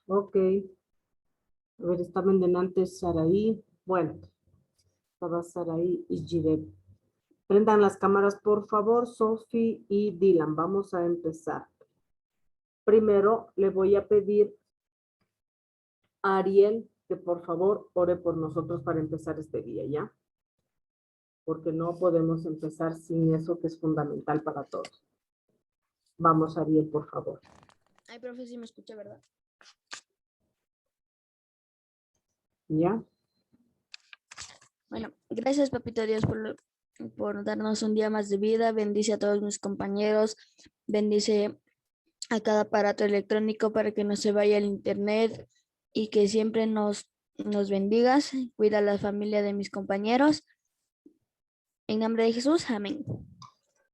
Ok. A ver, estaban delante Saraí. Bueno, estaba Saraí y Jireb. Prendan las cámaras, por favor, Sophie y Dylan. Vamos a empezar. Primero, le voy a pedir a Ariel que por favor ore por nosotros para empezar este día, ¿ya? Porque no podemos empezar sin eso que es fundamental para todos. Vamos, Ariel, por favor. Ay, profe, sí me escucha, ¿verdad? ¿Ya? Bueno, gracias, papito Dios, por darnos un día más de vida. Bendice a todos mis compañeros. Bendice a cada aparato electrónico para que no se vaya el internet y que siempre nos bendigas. Cuida a la familia de mis compañeros. En nombre de Jesús, amén.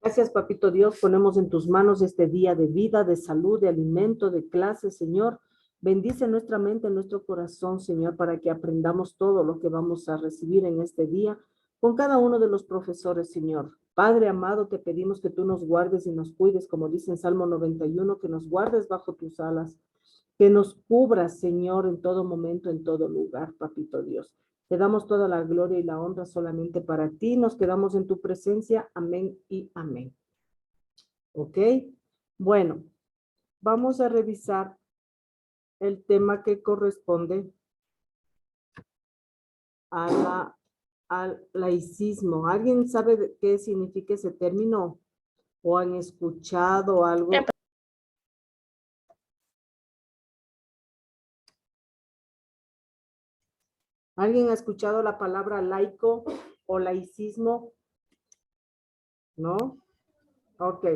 Gracias, papito Dios. Ponemos en tus manos este día de vida, de salud, de alimento, de clase, Señor. Bendice nuestra mente, nuestro corazón, Señor, para que aprendamos todo lo que vamos a recibir en este día con cada uno de los profesores, Señor. Padre amado, te pedimos que tú nos guardes y nos cuides, como dice en Salmo 91, que nos guardes bajo tus alas, que nos cubras, Señor, en todo momento, en todo lugar, papito Dios. Te damos toda la gloria y la honra solamente para ti. Nos quedamos en tu presencia. Amén y amén. ¿Ok? Bueno, vamos a revisar el tema que corresponde al laicismo. ¿Alguien sabe qué significa ese término? ¿O han escuchado algo? ¿Alguien ha escuchado la palabra laico o laicismo? ¿No? Ok.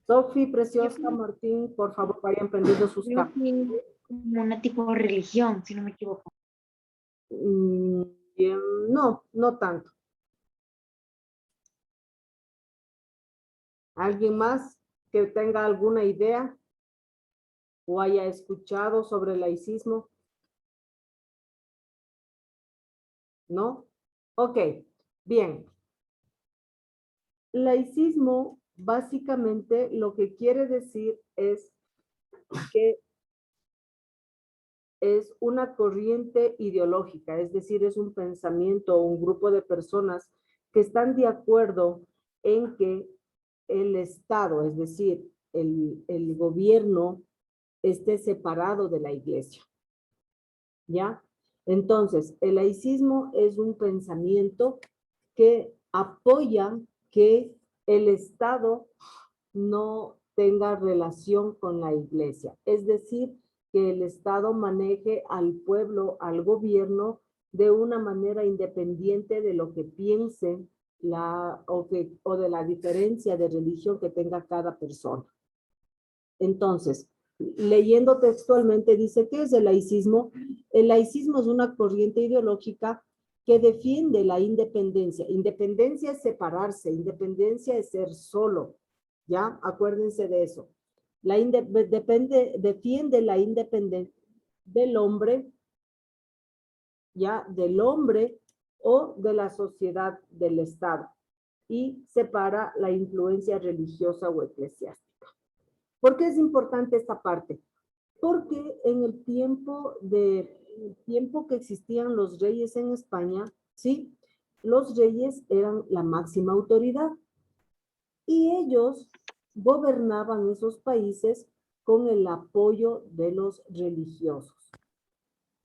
Sofi, Preciosa, Martín, por favor, vayan prendiendo sus cámaras. Como una tipo de religión, si no me equivoco. No, no tanto. ¿Alguien más que tenga alguna idea o haya escuchado sobre el laicismo? ¿No? Ok, bien. Laicismo básicamente lo que quiere decir es que es una corriente ideológica, es decir, es un pensamiento o un grupo de personas que están de acuerdo en que el Estado, es decir, el gobierno, esté separado de la iglesia. ¿Ya? Entonces, el laicismo es un pensamiento que apoya que el Estado no tenga relación con la iglesia. Es decir, que el Estado maneje al pueblo, al gobierno, de una manera independiente de lo que piense o de la diferencia de religión que tenga cada persona. Entonces, leyendo textualmente, dice, ¿qué es el laicismo? El laicismo es una corriente ideológica que defiende la independencia. Independencia es separarse, independencia es ser solo, ¿ya? Acuérdense de eso. Defiende la independencia del hombre, ¿ya? Del hombre o de la sociedad, del Estado, y separa la influencia religiosa o eclesiástica. ¿Por qué es importante esta parte? Porque en el tiempo que existían los reyes en España, ¿sí? Los reyes eran la máxima autoridad y ellos gobernaban esos países con el apoyo de los religiosos.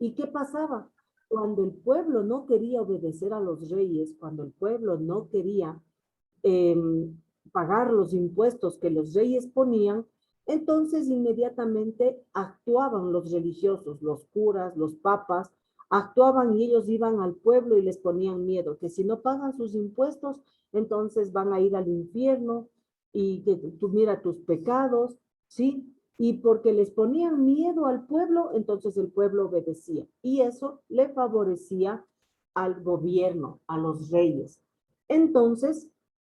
¿Y qué pasaba? Cuando el pueblo no quería obedecer a los reyes, cuando el pueblo no quería pagar los impuestos que los reyes ponían, entonces inmediatamente actuaban los religiosos, los curas, los papas, actuaban y ellos iban al pueblo y les ponían miedo, que si no pagan sus impuestos, entonces van a ir al infierno y que tú mira tus pecados, ¿sí? Y porque les ponían miedo al pueblo, entonces el pueblo obedecía. Y eso le favorecía al gobierno, a los reyes. Entonces,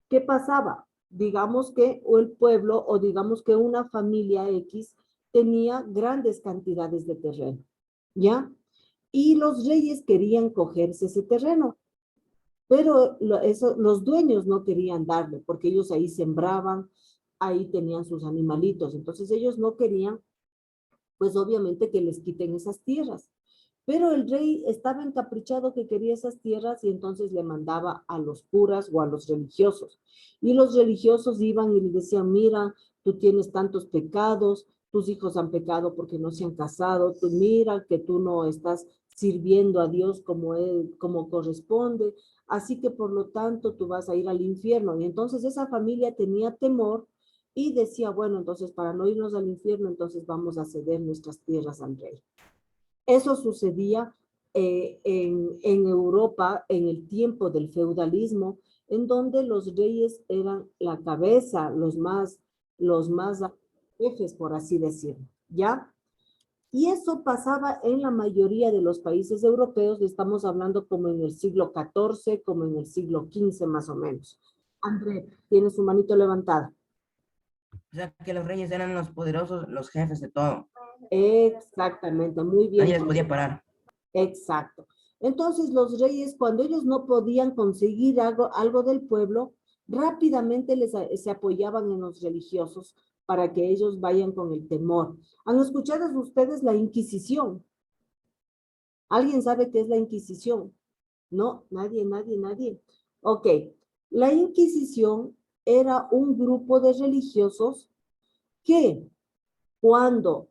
¿qué pasaba? Digamos que el pueblo o digamos que una familia X tenía grandes cantidades de terreno, ¿ya? Y los reyes querían cogerse ese terreno, pero los dueños no querían darle, porque ellos ahí sembraban, ahí tenían sus animalitos, entonces ellos no querían, pues obviamente que les quiten esas tierras. Pero el rey estaba encaprichado que quería esas tierras y entonces le mandaba a los curas o a los religiosos. Y los religiosos iban y le decían, mira, tú tienes tantos pecados, tus hijos han pecado porque no se han casado, tú mira que tú no estás sirviendo a Dios como corresponde, así que por lo tanto tú vas a ir al infierno. Y entonces esa familia tenía temor y decía, bueno, entonces para no irnos al infierno, entonces vamos a ceder nuestras tierras al rey. Eso sucedía en Europa en el tiempo del feudalismo, en donde los reyes eran la cabeza, los más jefes, por así decirlo, ¿ya? Y eso pasaba en la mayoría de los países europeos, estamos hablando como en el siglo XIV, como en el siglo XV más o menos. André, tiene su manito levantada. O sea, que los reyes eran los poderosos, los jefes de todo. Exactamente, muy bien. Nadie les podía parar. Exacto. Entonces los reyes, cuando ellos no podían conseguir algo del pueblo, rápidamente se apoyaban en los religiosos para que ellos vayan con el temor. ¿Han escuchado ustedes la Inquisición? ¿Alguien sabe qué es la Inquisición? No, nadie. Ok, la Inquisición era un grupo de religiosos que cuando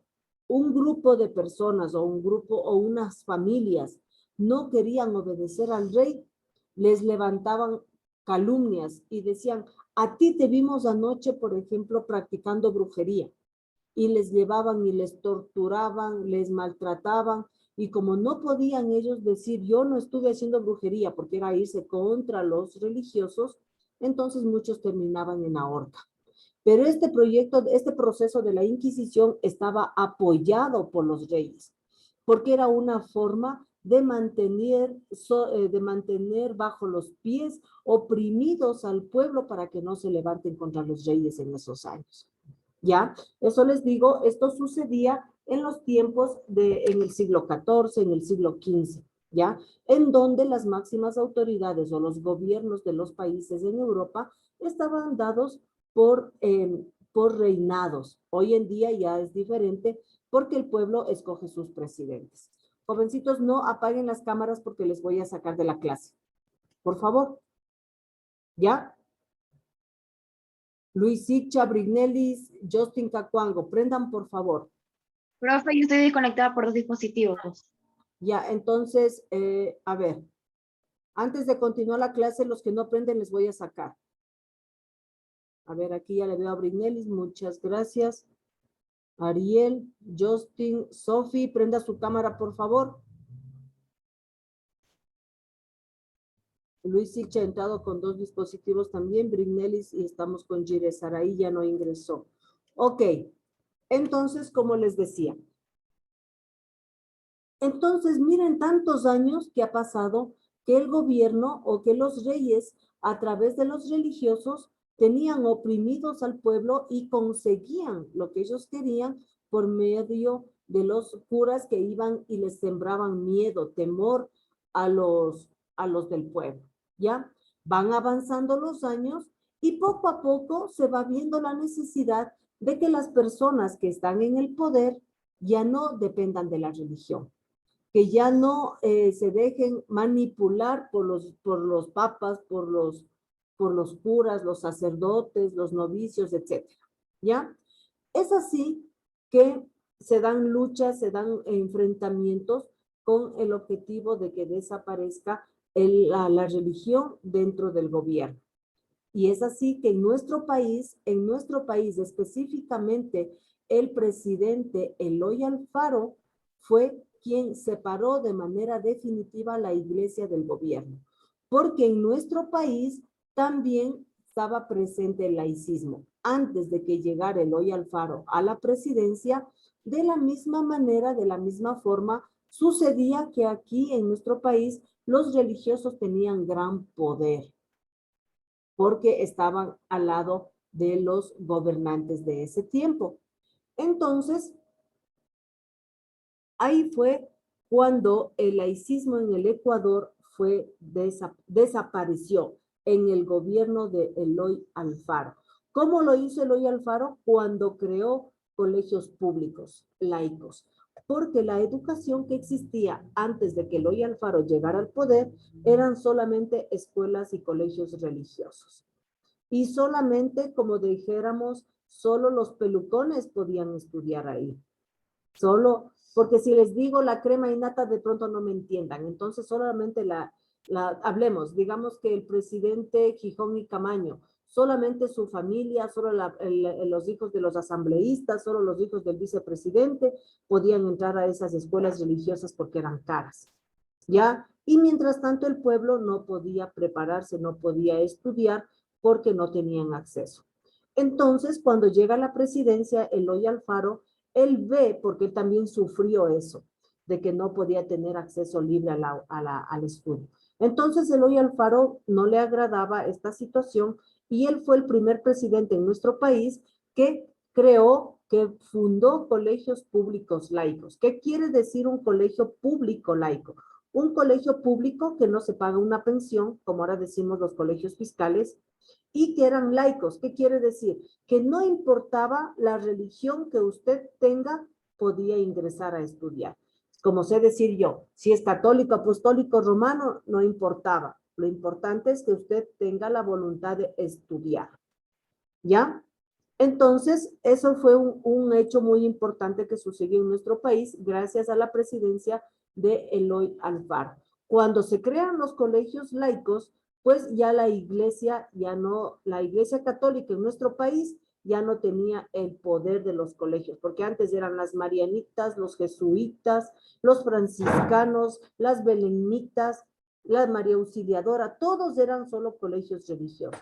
un grupo de personas o un grupo o unas familias no querían obedecer al rey, les levantaban calumnias y decían, a ti te vimos anoche, por ejemplo, practicando brujería. Y les llevaban y les torturaban, les maltrataban, y como no podían ellos decir, yo no estuve haciendo brujería, porque era irse contra los religiosos, entonces muchos terminaban en la horca. Pero este proceso de la Inquisición estaba apoyado por los reyes, porque era una forma de mantener bajo los pies oprimidos al pueblo para que no se levanten contra los reyes en esos años. ¿Ya? Eso les digo, esto sucedía en los tiempos en el siglo XIV, en el siglo XV, ¿ya? En donde las máximas autoridades o los gobiernos de los países en Europa estaban dados por reinados. Hoy en día ya es diferente porque el pueblo escoge sus presidentes. Jovencitos, no apaguen las cámaras porque les voy a sacar de la clase. Por favor. ¿Ya? Luis Sicha, Brignelis, Justin Cacuango, prendan por favor. Profe, yo estoy desconectada por dos dispositivos. Ya, entonces, a ver, antes de continuar la clase, los que no prenden les voy a sacar. A ver, aquí ya le veo a Brignelis, muchas gracias. Ariel, Justin, Sophie, prenda su cámara, por favor. Luis Sicha ha entrado con dos dispositivos también, Brignelis, y estamos con Gire Saraí, ya no ingresó. Ok, entonces, como les decía. Entonces, miren tantos años que ha pasado que el gobierno o que los reyes, a través de los religiosos, tenían oprimidos al pueblo y conseguían lo que ellos querían por medio de los curas que iban y les sembraban miedo, temor a los del pueblo, ¿ya? Van avanzando los años y poco a poco se va viendo la necesidad de que las personas que están en el poder ya no dependan de la religión, que ya no se dejen manipular por los papas, por los curas, los sacerdotes, los novicios, etcétera, ¿ya? Es así que se dan luchas, se dan enfrentamientos con el objetivo de que desaparezca la religión dentro del gobierno. Y es así que en nuestro país específicamente, el presidente Eloy Alfaro fue quien separó de manera definitiva la iglesia del gobierno, porque en nuestro país también estaba presente el laicismo. Antes de que llegara Eloy Alfaro a la presidencia, de la misma manera, de la misma forma, sucedía que aquí en nuestro país los religiosos tenían gran poder. porque estaban al lado de los gobernantes de ese tiempo. Entonces, ahí fue cuando el laicismo en el Ecuador desapareció en el gobierno de Eloy Alfaro. ¿Cómo lo hizo Eloy Alfaro? Cuando creó colegios públicos, laicos. Porque la educación que existía antes de que Eloy Alfaro llegara al poder eran solamente escuelas y colegios religiosos. Y solamente, como dijéramos, solo los pelucones podían estudiar ahí. Solo, porque si les digo la crema innata, de pronto no me entiendan. Entonces, solamente hablemos, digamos que el presidente Gijón y Camaño, solamente su familia, solo los hijos de los asambleístas, solo los hijos del vicepresidente podían entrar a esas escuelas religiosas porque eran caras. ¿Ya? Y mientras tanto el pueblo no podía prepararse, no podía estudiar porque no tenían acceso. Entonces, cuando llega a la presidencia, Eloy Alfaro, él ve, porque él también sufrió eso, de que no podía tener acceso libre al estudio. Entonces, Eloy Alfaro no le agradaba esta situación y él fue el primer presidente en nuestro país que creó, que fundó colegios públicos laicos. ¿Qué quiere decir un colegio público laico? Un colegio público que no se paga una pensión, como ahora decimos los colegios fiscales, y que eran laicos. ¿Qué quiere decir? Que no importaba la religión que usted tenga, podía ingresar a estudiar. Como sé decir yo, si es católico, apostólico, romano, no importaba. Lo importante es que usted tenga la voluntad de estudiar. ¿Ya? Entonces, eso fue un hecho muy importante que sucedió en nuestro país gracias a la presidencia de Eloy Alfaro. Cuando se crean los colegios laicos, pues ya la iglesia católica en nuestro país ya no tenía el poder de los colegios, porque antes eran las marianitas, los jesuitas, los franciscanos, las belenitas, la María Auxiliadora, todos eran solo colegios religiosos.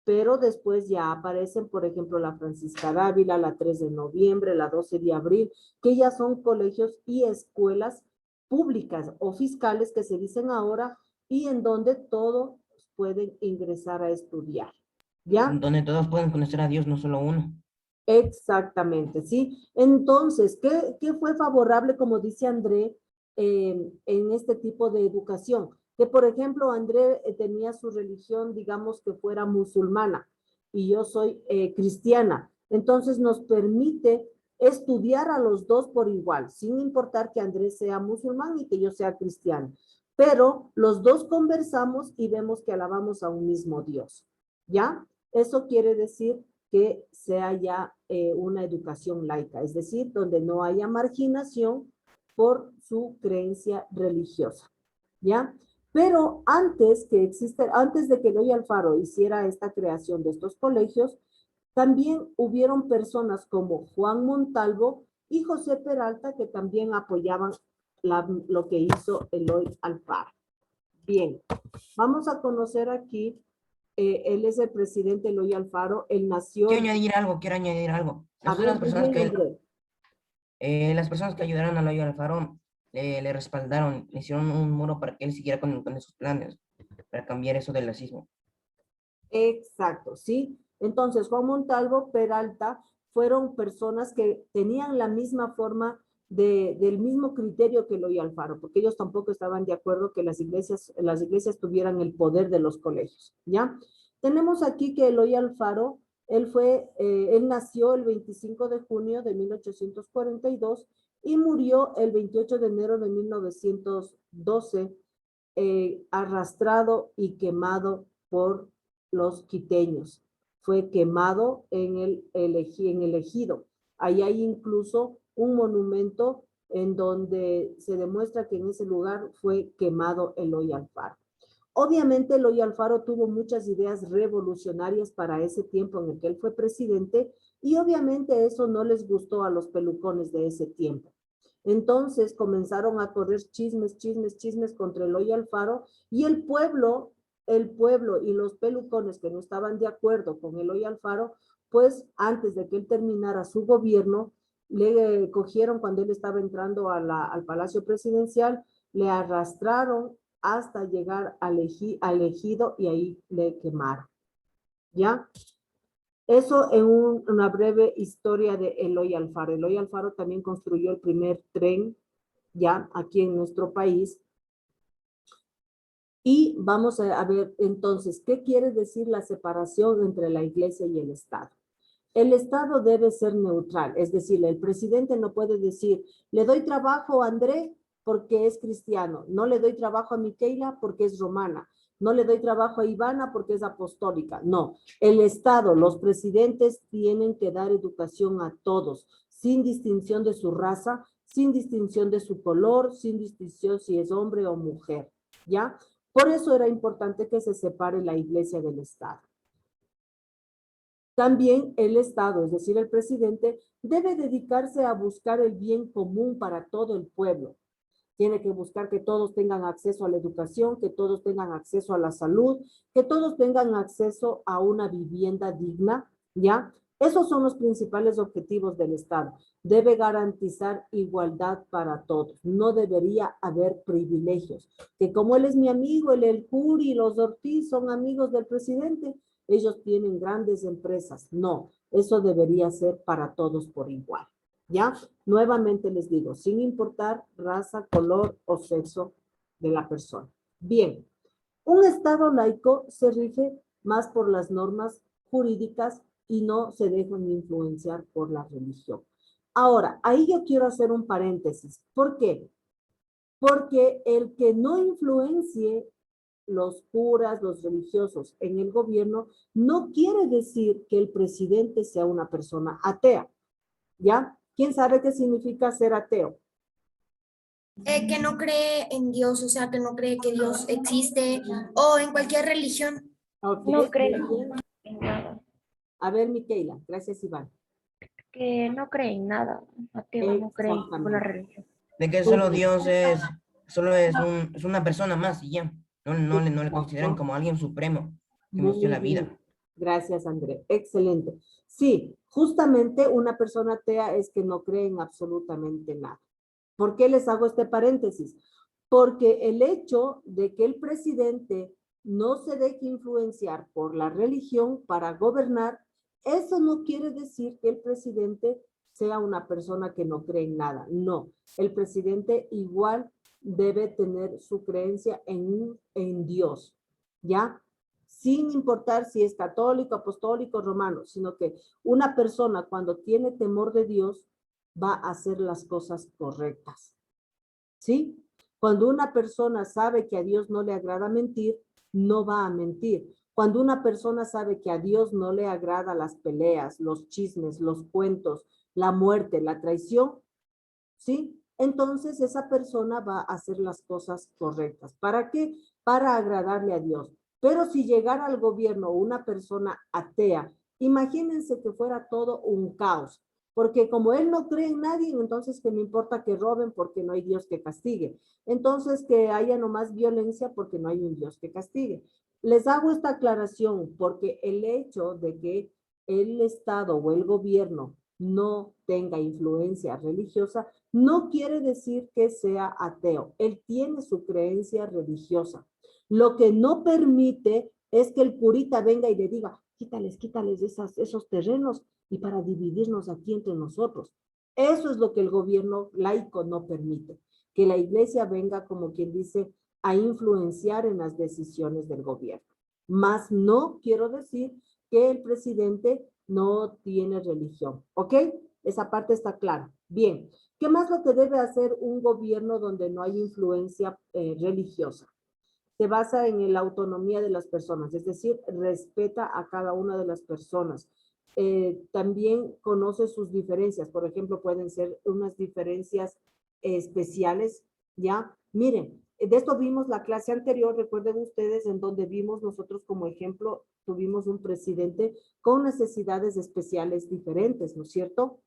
Pero después ya aparecen, por ejemplo, la Francisca Dávila, la 3 de noviembre, la 12 de abril, que ya son colegios y escuelas públicas o fiscales que se dicen ahora y en donde todos pueden ingresar a estudiar. ¿Ya? Donde todos pueden conocer a Dios, no solo uno. Exactamente, ¿sí? Entonces, ¿qué fue favorable, como dice André, en este tipo de educación? Que, por ejemplo, André tenía su religión, digamos que fuera musulmana, y yo soy cristiana. Entonces, nos permite estudiar a los dos por igual, sin importar que Andrés sea musulmán y que yo sea cristiana. Pero los dos conversamos y vemos que alabamos a un mismo Dios, ¿ya? Eso quiere decir que sea ya una educación laica, es decir, donde no haya marginación por su creencia religiosa, ¿ya? Pero antes de que Eloy Alfaro hiciera esta creación de estos colegios, también hubieron personas como Juan Montalvo y José Peralta que también apoyaban lo que hizo Eloy Alfaro. Bien, vamos a conocer aquí, él es el presidente Eloy Alfaro, él nació... Quiero añadir algo. A ver, muy bien, André. Las personas que ayudaron a Eloy Alfaro le respaldaron, le hicieron un muro para que él siguiera con esos planes, para cambiar eso del racismo. Exacto, ¿sí? Entonces, Juan Montalvo, Peralta, fueron personas que tenían la misma forma del mismo criterio que Eloy Alfaro, porque ellos tampoco estaban de acuerdo que las iglesias tuvieran el poder de los colegios, ¿ya? Tenemos aquí que Eloy Alfaro, él nació el 25 de junio de 1842 y murió el 28 de enero de 1912, arrastrado y quemado por los quiteños. Fue quemado en el ejido. Ahí hay incluso un monumento en donde se demuestra que en ese lugar fue quemado Eloy Alfaro. Obviamente Eloy Alfaro tuvo muchas ideas revolucionarias para ese tiempo en el que él fue presidente y obviamente eso no les gustó a los pelucones de ese tiempo. Entonces comenzaron a correr chismes contra Eloy Alfaro y el pueblo y los pelucones que no estaban de acuerdo con Eloy Alfaro, pues antes de que él terminara su gobierno, le cogieron cuando él estaba entrando al Palacio Presidencial, le arrastraron hasta llegar al ejido y ahí le quemaron. ¿Ya? Eso en una breve historia de Eloy Alfaro. Eloy Alfaro también construyó el primer tren, ya, aquí en nuestro país. Y vamos a ver entonces, ¿qué quiere decir la separación entre la iglesia y el Estado? El Estado debe ser neutral, es decir, el presidente no puede decir, le doy trabajo a André porque es cristiano, no le doy trabajo a Miquela porque es romana, no le doy trabajo a Ivana porque es apostólica. No, el Estado, los presidentes tienen que dar educación a todos, sin distinción de su raza, sin distinción de su color, sin distinción si es hombre o mujer, ¿ya? Por eso era importante que se separe la iglesia del Estado. También el Estado, es decir, el presidente, debe dedicarse a buscar el bien común para todo el pueblo. Tiene que buscar que todos tengan acceso a la educación, que todos tengan acceso a la salud, que todos tengan acceso a una vivienda digna, ¿ya? Esos son los principales objetivos del Estado. Debe garantizar igualdad para todos. No debería haber privilegios. Que como él es mi amigo, el Curi y los Ortiz son amigos del presidente, ellos tienen grandes empresas. No, eso debería ser para todos por igual. ¿Ya? Nuevamente les digo, sin importar raza, color o sexo de la persona. Bien, un Estado laico se rige más por las normas jurídicas y no se dejan influenciar por la religión. Ahora, ahí yo quiero hacer un paréntesis. ¿Por qué? Porque el que no influencie los curas, los religiosos en el gobierno, no quiere decir que el presidente sea una persona atea. ¿Ya? ¿Quién sabe qué significa ser ateo? Que no cree en Dios, o sea, que no cree que Dios existe o en cualquier religión. Ok, No cree muy bien. en nada. A ver, Miquela, gracias, Iván. Que no cree en nada. Ateo no cree en ninguna Exactamente. religión. De que Muy solo bien. Dios es una persona más y ya. No le consideran Exacto. como alguien supremo que nos dio Muy la bien. vida. Gracias, André. Excelente. Sí, justamente una persona atea es que no cree en absolutamente nada. ¿Por qué les hago este paréntesis? Porque el hecho de que el presidente no se deje influenciar por la religión para gobernar, eso no quiere decir que el presidente sea una persona que no cree en nada. No, el presidente igual debe tener su creencia en Dios, ¿ya? Sin importar si es católico, apostólico, romano, sino que una persona cuando tiene temor de Dios va a hacer las cosas correctas. ¿Sí? Cuando una persona sabe que a Dios no le agrada mentir, no va a mentir. Cuando una persona sabe que a Dios no le agrada las peleas, los chismes, los cuentos, la muerte, la traición, ¿sí? Entonces esa persona va a hacer las cosas correctas. ¿Para qué? Para agradarle a Dios. Pero si llegara al gobierno una persona atea, imagínense que fuera todo un caos. Porque como él no cree en nadie, entonces que me importa que roben porque no hay Dios que castigue. Entonces que haya nomás violencia porque no hay un Dios que castigue. Les hago esta aclaración porque el hecho de que el Estado o el gobierno no tenga influencia religiosa no quiere decir que sea ateo. Él tiene su creencia religiosa. Lo que no permite es que el curita venga y le diga, quítales esos terrenos y para dividirnos aquí entre nosotros. Eso es lo que el gobierno laico no permite, que la iglesia venga, como quien dice, a influenciar en las decisiones del gobierno. Más no quiero decir que el presidente no tiene religión, ¿ok? Esa parte está clara. Bien, ¿qué más lo que debe hacer un gobierno donde no hay influencia religiosa? Se basa en la autonomía de las personas, es decir, respeta a cada una de las personas. También conoce sus diferencias, por ejemplo, pueden ser unas diferencias especiales, ¿ya? Miren, de esto vimos la clase anterior, recuerden ustedes, en donde vimos nosotros como ejemplo, tuvimos un presidente con necesidades especiales diferentes, ¿no es cierto?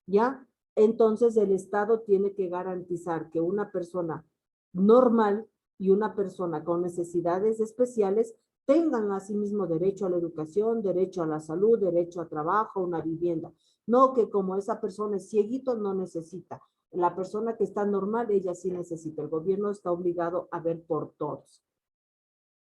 ¿Ya? Entonces el Estado tiene que garantizar que una persona normal y una persona con necesidades especiales tengan asimismo derecho a la educación, derecho a la salud, derecho a trabajo, una vivienda. No que como esa persona es cieguito, no necesita. La persona que está normal, ella sí necesita. El gobierno está obligado a ver por todos.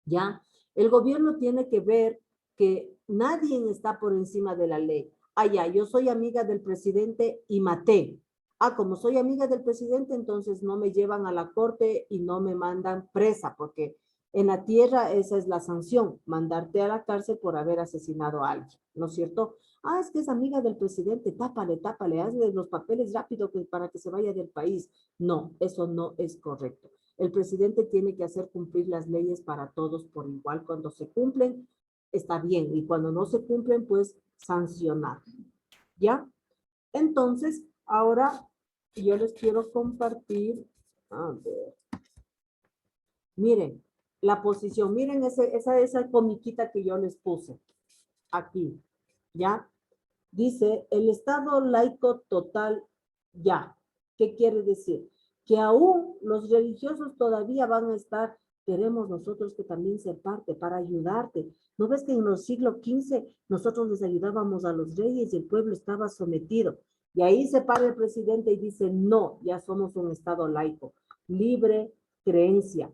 ¿Ya? El gobierno tiene que ver que nadie está por encima de la ley. Ah, ya, yo soy amiga del presidente y maté. Ah, como soy amiga del presidente, entonces no me llevan a la corte y no me mandan presa, porque en la tierra esa es la sanción, mandarte a la cárcel por haber asesinado a alguien, ¿no es cierto? Ah, es que es amiga del presidente, tápale, hazle los papeles rápido para que se vaya del país. No, eso no es correcto. El presidente tiene que hacer cumplir las leyes para todos por igual. Cuando se cumplen, está bien, y cuando no se cumplen, pues sancionar. ¿Ya? Entonces, ahora yo les quiero compartir, a ver, miren, la posición, miren esa comiquita que yo les puse aquí, ¿ya? Dice, el Estado laico total, ya. ¿Qué quiere decir? Que aún los religiosos todavía van a estar, queremos nosotros que también ser parte para ayudarte. ¿No ves que en los siglos XV nosotros les ayudábamos a los reyes y el pueblo estaba sometido? Y ahí se para el presidente y dice, no, ya somos un Estado laico, libre creencia.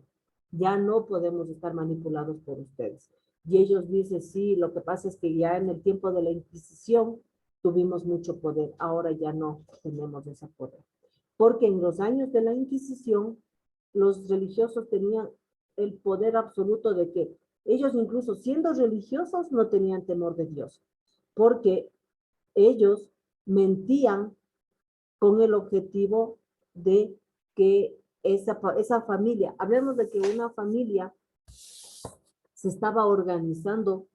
Ya no podemos estar manipulados por ustedes. Y ellos dicen, sí, lo que pasa es que ya en el tiempo de la Inquisición tuvimos mucho poder, ahora ya no tenemos ese poder. Porque en los años de la Inquisición, los religiosos tenían el poder absoluto de que ellos incluso siendo religiosos no tenían temor de Dios, porque ellos mentían con el objetivo de que esa familia, hablemos de que una familia se estaba organizando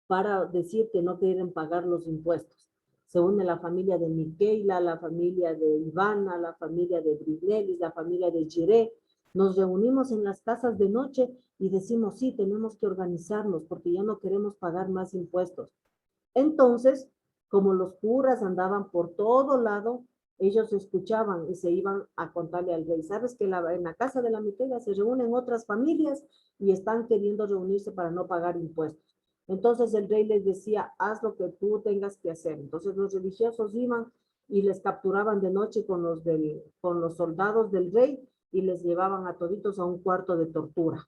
para decir que no quieren pagar los impuestos. Se une la familia de Miquela, la familia de Ivana, la familia de Brignelis, la familia de Jiré. Nos reunimos en las casas de noche y decimos, sí, tenemos que organizarnos porque ya no queremos pagar más impuestos. Entonces, como los curas andaban por todo lado, ellos escuchaban y se iban a contarle al rey. ¿Sabes que en la casa de la Miquela se reúnen otras familias y están queriendo reunirse para no pagar impuestos? Entonces el rey les decía, haz lo que tú tengas que hacer. Entonces los religiosos iban y les capturaban de noche con los soldados del rey y les llevaban a toditos a un cuarto de tortura.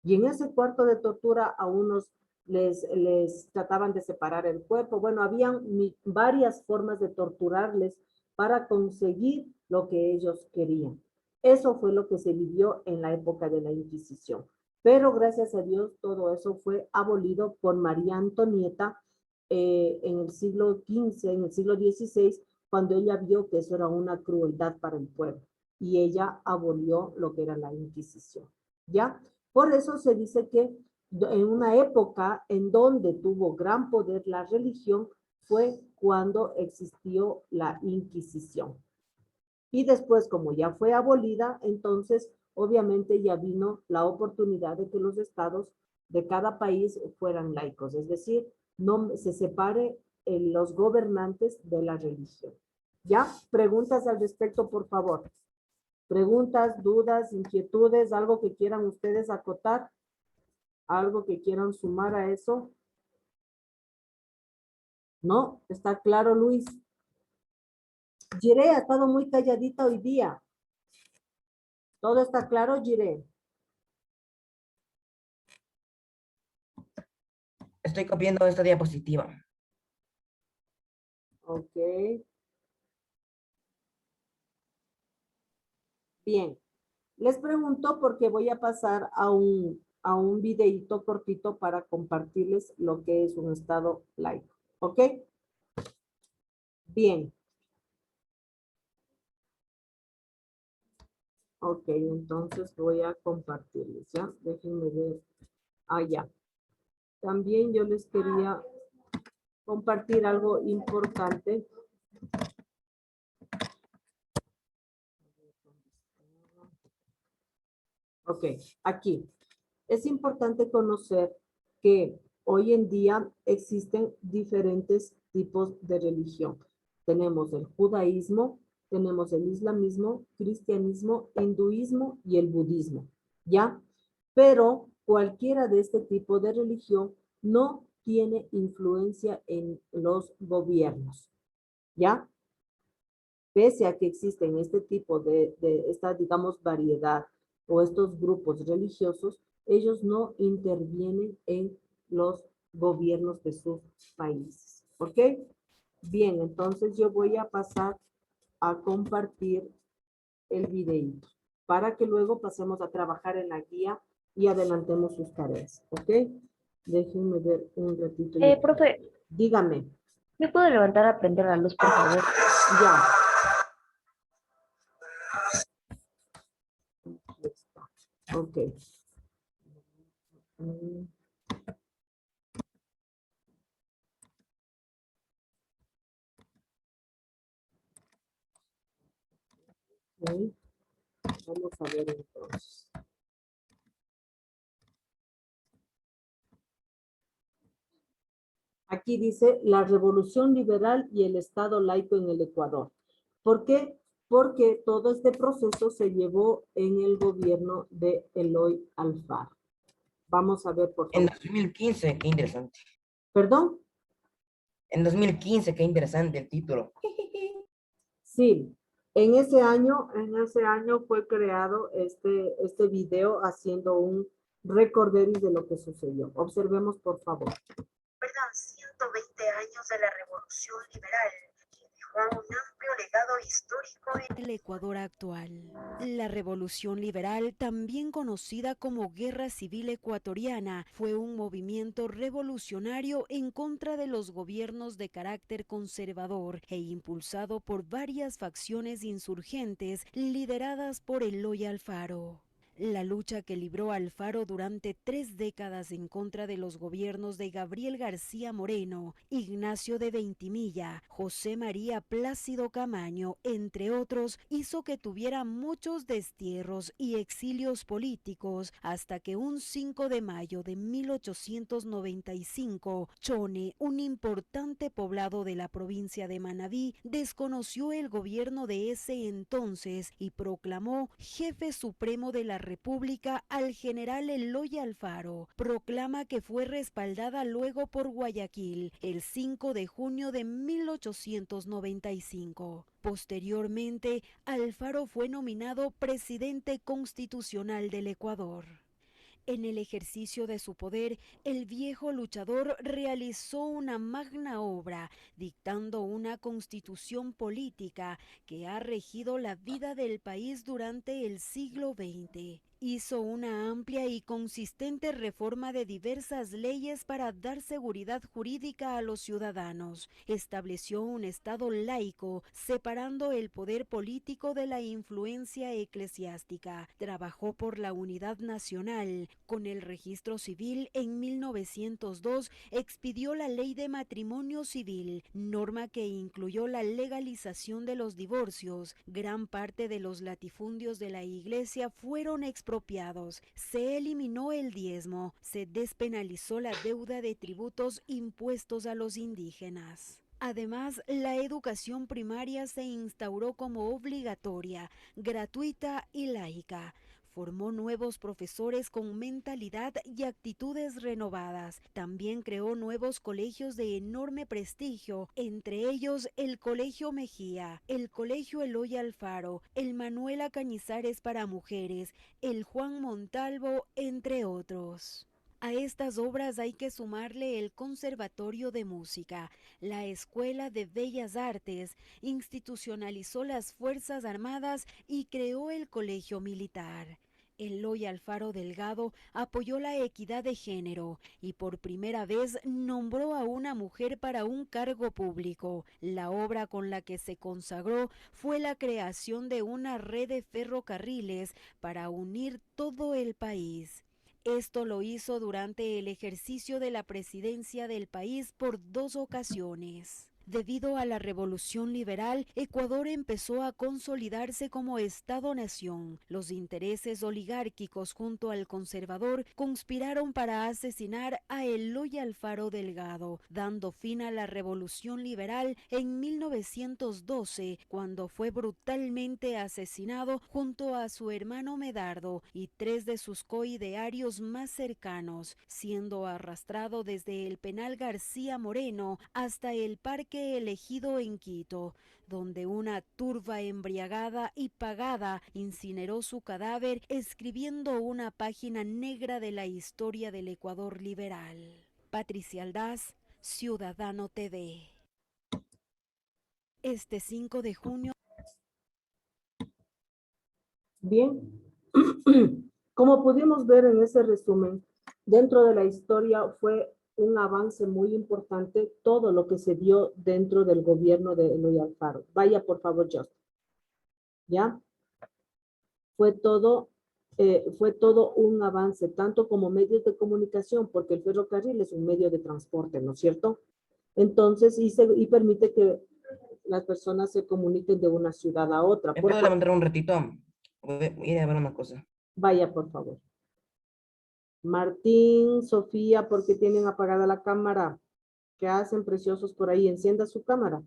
Y en ese cuarto de tortura a unos les trataban de separar el cuerpo. Bueno, habían varias formas de torturarles para conseguir lo que ellos querían. Eso fue lo que se vivió en la época de la Inquisición. Pero gracias a Dios todo eso fue abolido por María Antonieta en el siglo XV, en el siglo XVI, cuando ella vio que eso era una crueldad para el pueblo. Y ella abolió lo que era la Inquisición. ¿Ya? Por eso se dice que en una época en donde tuvo gran poder la religión fue cuando existió la Inquisición. Y después, como ya fue abolida, entonces obviamente ya vino la oportunidad de que los estados de cada país fueran laicos, es decir, no se separe los gobernantes de la religión. ¿Ya? Preguntas al respecto, por favor. Preguntas, dudas, inquietudes, algo que quieran ustedes acotar, algo que quieran sumar a eso. ¿No? ¿Está claro, Luis? Jiré ha estado muy calladita hoy día. ¿Todo está claro, Jiré? Estoy copiando esta diapositiva. Ok. Bien. Les pregunto porque voy a pasar a un videíto cortito para compartirles lo que es un estado laico. ¿Ok? Bien. Ok, entonces voy a compartirles, ¿ya? Déjenme ver. Ah, ya. También yo les quería compartir algo importante. Ok, aquí. Es importante conocer que hoy en día existen diferentes tipos de religión. Tenemos el judaísmo, tenemos el islamismo, cristianismo, hinduismo y el budismo, ¿ya? Pero cualquiera de este tipo de religión no tiene influencia en los gobiernos, ¿ya? Pese a que existen este tipo esta, digamos, variedad o estos grupos religiosos, ellos no intervienen en los gobiernos de sus países. ¿Ok? Bien, entonces yo voy a pasar a compartir el videíto para que luego pasemos a trabajar en la guía y adelantemos sus tareas. ¿Ok? Déjenme ver un ratito. Profe, Dígame. ¿me puedo levantar a prender la luz, por favor? Ya. Aquí está. Ok. Mm. Ok. Vamos a ver entonces. Aquí dice la revolución liberal y el Estado laico en el Ecuador. ¿Por qué? Porque todo este proceso se llevó en el gobierno de Eloy Alfaro. Vamos a ver, por En favor. 2015, qué interesante. ¿Perdón? En 2015, qué interesante el título. Sí. En ese año fue creado este video haciendo un recorderis de lo que sucedió. Observemos, por favor. Recuerdan 120 años de la Revolución Liberal, que dejó un amplio legado histórico en el Ecuador actual. La Revolución Liberal, también conocida como Guerra Civil Ecuatoriana, fue un movimiento revolucionario en contra de los gobiernos de carácter conservador e impulsado por varias facciones insurgentes lideradas por Eloy Alfaro. La lucha que libró Alfaro durante 3 décadas en contra de los gobiernos de Gabriel García Moreno, Ignacio de Veintimilla, José María Plácido Camaño, entre otros, hizo que tuviera muchos destierros y exilios políticos hasta que un 5 de mayo de 1895, Chone, un importante poblado de la provincia de Manabí, desconoció el gobierno de ese entonces y proclamó jefe supremo de la República al general Eloy Alfaro, proclama que fue respaldada luego por Guayaquil el 5 de junio de 1895. Posteriormente, Alfaro fue nominado presidente constitucional del Ecuador. En el ejercicio de su poder, el viejo luchador realizó una magna obra, dictando una constitución política que ha regido la vida del país durante el siglo XX. Hizo una amplia y consistente reforma de diversas leyes para dar seguridad jurídica a los ciudadanos. Estableció un Estado laico, separando el poder político de la influencia eclesiástica. Trabajó por la unidad nacional. Con el registro civil, en 1902, expidió la ley de matrimonio civil, norma que incluyó la legalización de los divorcios. Gran parte de los latifundios de la Iglesia fueron expropiados. Se eliminó el diezmo, se despenalizó la deuda de tributos impuestos a los indígenas. Además, la educación primaria se instauró como obligatoria, gratuita y laica. Formó nuevos profesores con mentalidad y actitudes renovadas. También creó nuevos colegios de enorme prestigio, entre ellos el Colegio Mejía, el Colegio Eloy Alfaro, el Manuela Cañizares para mujeres, el Juan Montalvo, entre otros. A estas obras hay que sumarle el Conservatorio de Música, la Escuela de Bellas Artes, institucionalizó las Fuerzas Armadas y creó el Colegio Militar. Eloy Alfaro Delgado apoyó la equidad de género y por primera vez nombró a una mujer para un cargo público. La obra con la que se consagró fue la creación de una red de ferrocarriles para unir todo el país. Esto lo hizo durante el ejercicio de la presidencia del país por 2 ocasiones. Debido a la revolución liberal, Ecuador empezó a consolidarse como Estado-nación. Los intereses oligárquicos junto al conservador conspiraron para asesinar a Eloy Alfaro Delgado, dando fin a la revolución liberal en 1912, cuando fue brutalmente asesinado junto a su hermano Medardo y 3 de sus coidearios más cercanos, siendo arrastrado desde el penal García Moreno hasta el parque elegido en Quito, donde una turba embriagada y pagada incineró su cadáver, escribiendo una página negra de la historia del Ecuador liberal. Patricia Aldaz, Ciudadano TV. Este 5 de junio. Bien, como pudimos ver en ese resumen, dentro de la historia fue un avance muy importante todo lo que se dio dentro del gobierno de Eloy Alfaro. Vaya, por favor, Justin. ¿Ya? Fue todo un avance, tanto como medios de comunicación, porque el ferrocarril es un medio de transporte, ¿no es cierto? Entonces, y permite que las personas se comuniquen de una ciudad a otra. ¿Me puedo levantar un ratito? Voy a ir a ver una cosa. Vaya, por favor. Martín, Sofía, ¿por qué tienen apagada la cámara? ¿Qué hacen, preciosos, por ahí? Encienda su cámara.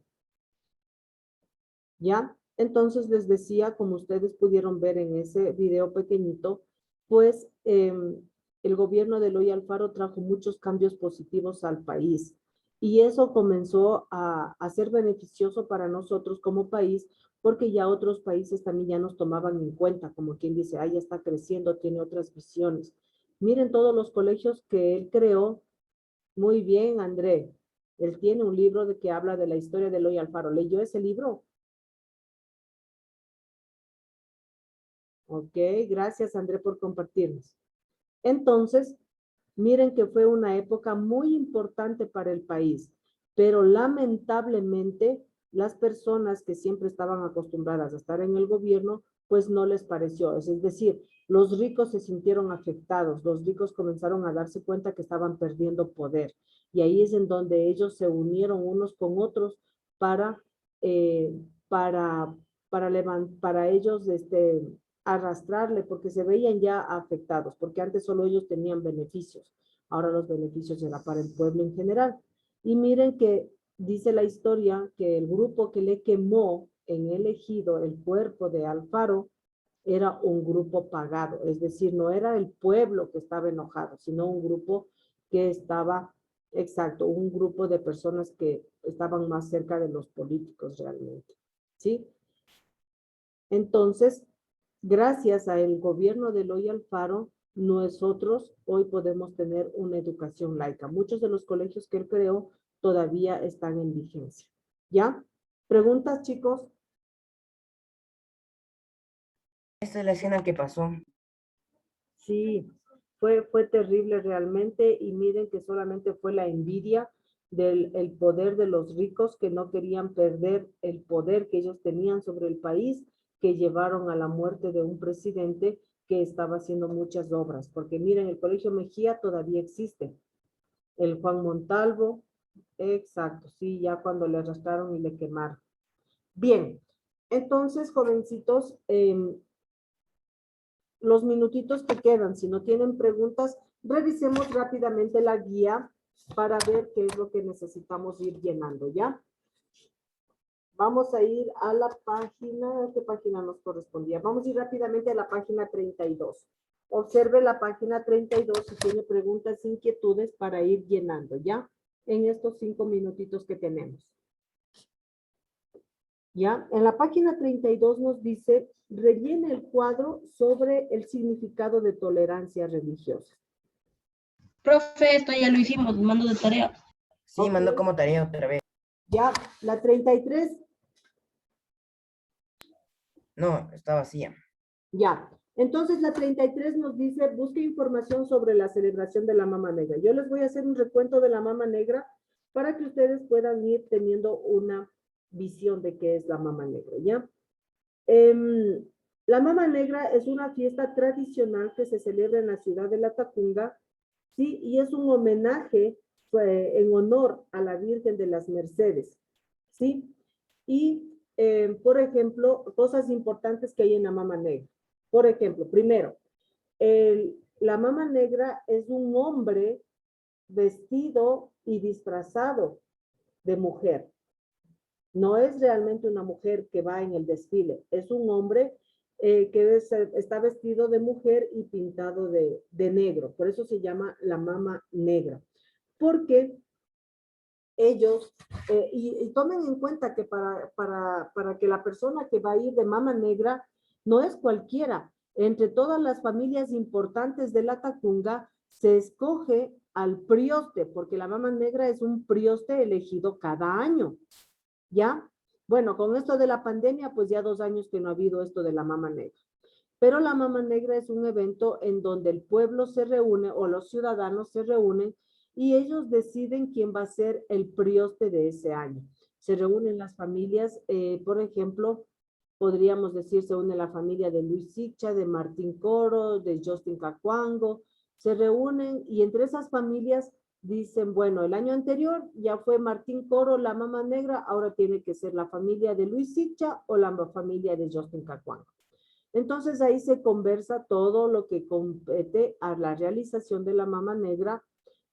¿Ya? Entonces les decía, como ustedes pudieron ver en ese video pequeñito, pues el gobierno de Eloy Alfaro trajo muchos cambios positivos al país. Y eso comenzó a ser beneficioso para nosotros como país, porque ya otros países también ya nos tomaban en cuenta, como quien dice, ya está creciendo, tiene otras visiones. Miren todos los colegios que él creó. Muy bien, André. Él tiene un libro que habla de la historia de Eloy Alfaro. ¿Leyó ese libro? Ok, gracias, André, por compartirnos. Entonces, miren que fue una época muy importante para el país, pero lamentablemente las personas que siempre estaban acostumbradas a estar en el gobierno, pues no les pareció. Es decir, los ricos se sintieron afectados, los ricos comenzaron a darse cuenta que estaban perdiendo poder. Y ahí es en donde ellos se unieron unos con otros para ellos arrastrarle, porque se veían ya afectados, porque antes solo ellos tenían beneficios. Ahora los beneficios eran para el pueblo en general. Y miren que dice la historia que el grupo que le quemó en el ejido el cuerpo de Alfaro era un grupo pagado, es decir, no era el pueblo que estaba enojado, sino un grupo que estaba, exacto, un grupo de personas que estaban más cerca de los políticos realmente, ¿sí? Entonces, gracias al gobierno de Eloy Alfaro, nosotros hoy podemos tener una educación laica. Muchos de los colegios que él creó todavía están en vigencia. ¿Ya? ¿Preguntas, chicos? Esta es la escena que pasó. Sí, fue terrible realmente, y miren que solamente fue la envidia del poder de los ricos que no querían perder el poder que ellos tenían sobre el país, que llevaron a la muerte de un presidente que estaba haciendo muchas obras. Porque miren, el Colegio Mejía todavía existe. El Juan Montalvo, exacto, sí, ya cuando le arrastraron y le quemaron. Bien, entonces, jovencitos, los minutitos que quedan, si no tienen preguntas, revisemos rápidamente la guía para ver qué es lo que necesitamos ir llenando, ¿ya? Vamos a ir a la página, ¿qué página nos correspondía? Vamos a ir rápidamente a la página 32. Observe la página 32 si tiene preguntas, inquietudes para ir llenando, ¿ya? En estos 5 minutitos que tenemos. ¿Ya? En la página 32 nos dice, rellene el cuadro sobre el significado de tolerancia religiosa. Profe, esto ya lo hicimos, mando de tarea. Sí, Ok. mandó como tarea otra vez. Ya, la 33, No, está vacía. ya. Entonces la 33 nos dice, busque información sobre la celebración de la Mama Negra. Yo les voy a hacer un recuento de la Mama Negra para que ustedes puedan ir teniendo una visión de qué es la Mama Negra, ¿ya? La Mama Negra es una fiesta tradicional que se celebra en la ciudad de Latacunga, ¿sí? Y es un homenaje en honor a la Virgen de las Mercedes, ¿sí? Y, por ejemplo, cosas importantes que hay en la Mama Negra. Por ejemplo, primero, la Mama Negra es un hombre vestido y disfrazado de mujer. No es realmente una mujer que va en el desfile, es un hombre que está vestido de mujer y pintado de negro. Por eso se llama la Mama Negra. Porque ellos, y tomen en cuenta que para que la persona que va a ir de Mama Negra no es cualquiera. Entre todas las familias importantes de Latacunga se escoge al prioste, porque la mama negra es un prioste elegido cada año, ¿ya? Bueno, con esto de la pandemia, pues ya 2 años que no ha habido esto de la mama negra. Pero la mama negra es un evento en donde el pueblo se reúne o los ciudadanos se reúnen y ellos deciden quién va a ser el prioste de ese año. Se reúnen las familias, por ejemplo, podríamos decir, se une la familia de Luis Sicha, de Martín Coro, de Justin Cacuango, se reúnen y entre esas familias dicen, bueno, el año anterior ya fue Martín Coro, la mama negra, ahora tiene que ser la familia de Luis Sicha o la familia de Justin Cacuango. Entonces ahí se conversa todo lo que compete a la realización de la mama negra,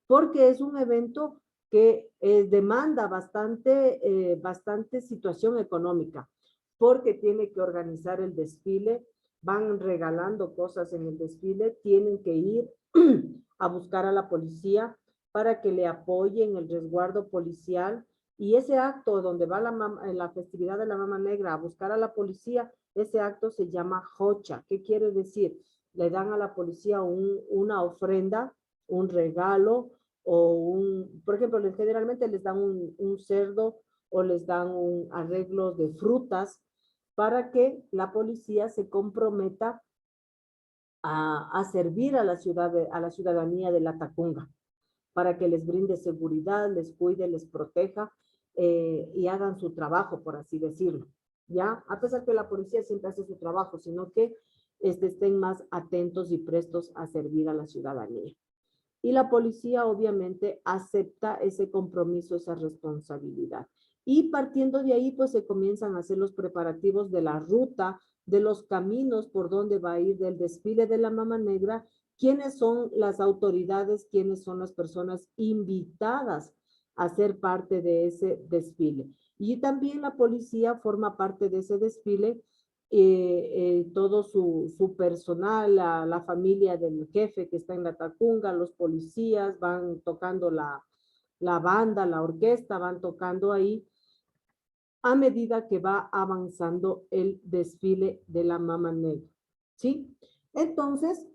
porque es un evento que demanda bastante situación económica, porque tiene que organizar el desfile, van regalando cosas en el desfile, tienen que ir a buscar a la policía para que le apoyen el resguardo policial, y ese acto donde va en la festividad de la mama negra a buscar a la policía, ese acto se llama jocha. ¿Qué quiere decir? Le dan a la policía una ofrenda, un regalo, o por ejemplo, generalmente les dan un cerdo o les dan un arreglo de frutas para que la policía se comprometa a servir a la ciudadanía de la Tacunga, para que les brinde seguridad, les cuide, les proteja y hagan su trabajo, por así decirlo. ¿Ya? A pesar que la policía siempre hace su trabajo, sino que estén más atentos y prestos a servir a la ciudadanía. Y la policía obviamente acepta ese compromiso, esa responsabilidad. Y partiendo de ahí, pues se comienzan a hacer los preparativos de la ruta, de los caminos por donde va a ir del desfile de la mama negra, quiénes son las autoridades, quiénes son las personas invitadas a ser parte de ese desfile. Y también la policía forma parte de ese desfile, todo su personal, la familia del jefe que está en la Tacunga, los policías van tocando la banda, la orquesta, van tocando ahí a medida que va avanzando el desfile de la mama negra, ¿sí? Entonces,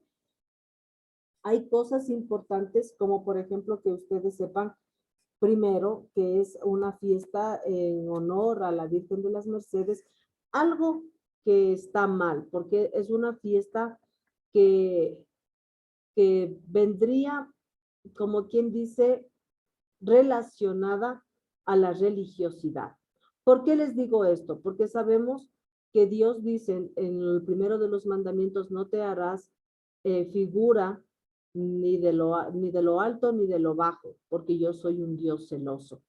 hay cosas importantes como por ejemplo que ustedes sepan, primero, que es una fiesta en honor a la Virgen de las Mercedes, algo que está mal, porque es una fiesta que vendría, como quien dice, relacionada a la religiosidad. ¿Por qué les digo esto? Porque sabemos que Dios dice en el primero de los mandamientos, no te harás figura ni de lo alto ni de lo bajo, porque yo soy un Dios celoso.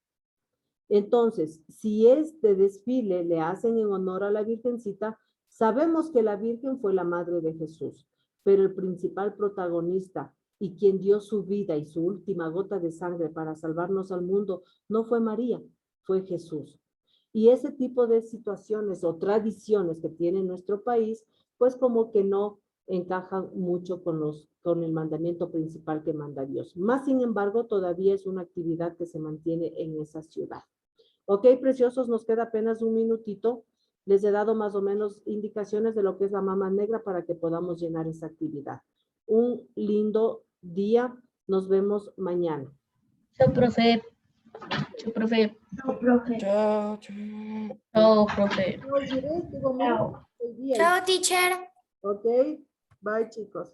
Entonces, si este desfile le hacen en honor a la Virgencita, sabemos que la Virgen fue la madre de Jesús, pero el principal protagonista y quien dio su vida y su última gota de sangre para salvarnos al mundo no fue María, fue Jesús. Y ese tipo de situaciones o tradiciones que tiene nuestro país, pues como que no encajan mucho con el mandamiento principal que manda Dios. Más sin embargo, todavía es una actividad que se mantiene en esa ciudad. Ok, preciosos, nos queda apenas un minutito. Les he dado más o menos indicaciones de lo que es la mama negra para que podamos llenar esa actividad. Un lindo día. Nos vemos mañana. Chao, profe. Chao, profe. No, profe. Chao, chao. Chao, profe. Chao, teacher. Ok, bye chicos.